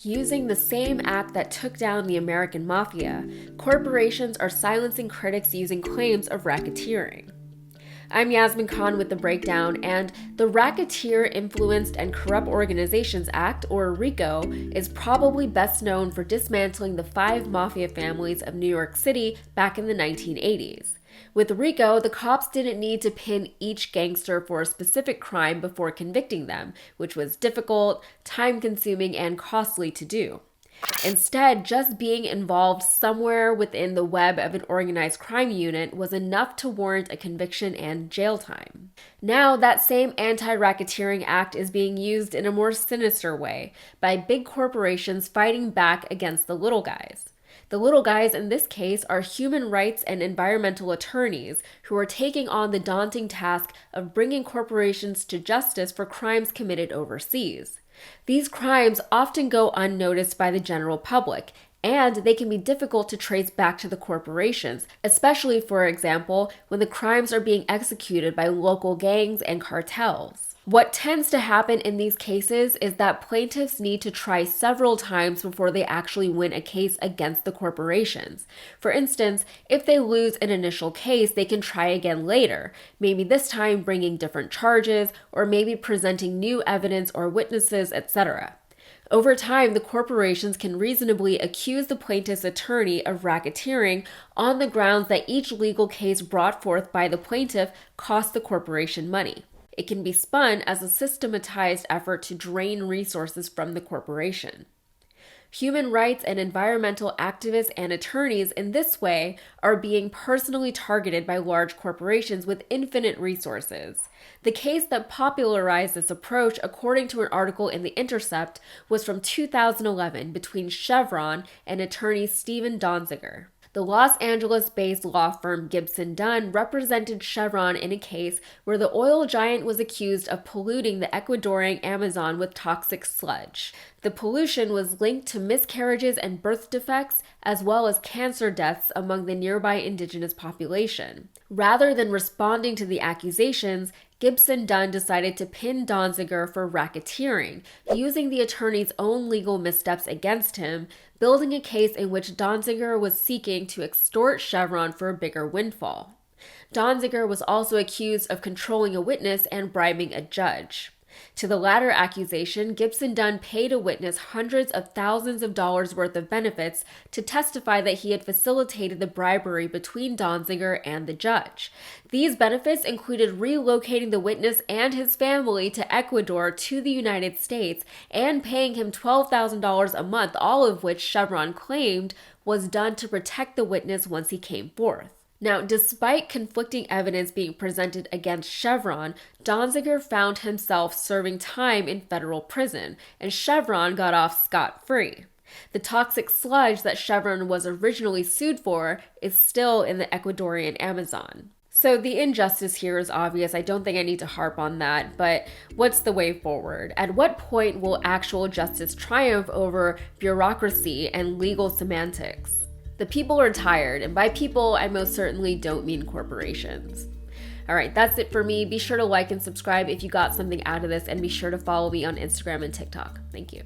Using the same act that took down the American Mafia, corporations are silencing critics using claims of racketeering. I'm Yasmin Khan with the breakdown, and the Racketeer Influenced and Corrupt Organizations Act, or RICO, is probably best known for dismantling the 5 mafia families of New York City back in the 1980s. With RICO, the cops didn't need to pin each gangster for a specific crime before convicting them, which was difficult, time-consuming, and costly to do. Instead, just being involved somewhere within the web of an organized crime unit was enough to warrant a conviction and jail time. Now, that same Anti-Racketeering Act is being used in a more sinister way by big corporations fighting back against the little guys. The little guys in this case are human rights and environmental attorneys who are taking on the daunting task of bringing corporations to justice for crimes committed overseas. These crimes often go unnoticed by the general public, and they can be difficult to trace back to the corporations, especially, for example, when the crimes are being executed by local gangs and cartels. What tends to happen in these cases is that plaintiffs need to try several times before they actually win a case against the corporations. For instance, if they lose an initial case, they can try again later, maybe this time bringing different charges, or maybe presenting new evidence or witnesses, etc. Over time, the corporations can reasonably accuse the plaintiff's attorney of racketeering on the grounds that each legal case brought forth by the plaintiff cost the corporation money. It can be spun as a systematized effort to drain resources from the corporation. Human rights and environmental activists and attorneys in this way are being personally targeted by large corporations with infinite resources. The case that popularized this approach, according to an article in The Intercept, was from 2011 between Chevron and attorney Steven Donziger. The Los Angeles-based law firm Gibson Dunn represented Chevron in a case where the oil giant was accused of polluting the Ecuadorian Amazon with toxic sludge. The pollution was linked to miscarriages and birth defects, as well as cancer deaths among the nearby indigenous population. Rather than responding to the accusations, Gibson Dunn decided to pin Donziger for racketeering, using the attorney's own legal missteps against him, building a case in which Donziger was seeking to extort Chevron for a bigger windfall. Donziger was also accused of controlling a witness and bribing a judge. To the latter accusation, Gibson Dunn paid a witness hundreds of thousands of dollars worth of benefits to testify that he had facilitated the bribery between Donziger and the judge. These benefits included relocating the witness and his family to Ecuador to the United States and paying him $12,000 a month, all of which Chevron claimed was done to protect the witness once he came forth. Now, despite conflicting evidence being presented against Chevron, Donziger found himself serving time in federal prison, and Chevron got off scot-free. The toxic sludge that Chevron was originally sued for is still in the Ecuadorian Amazon. So the injustice here is obvious. I don't think I need to harp on that, but what's the way forward? At what point will actual justice triumph over bureaucracy and legal semantics? The people are tired, and by people, I most certainly don't mean corporations. All right, that's it for me. Be sure to like and subscribe if you got something out of this, and be sure to follow me on Instagram and TikTok. Thank you.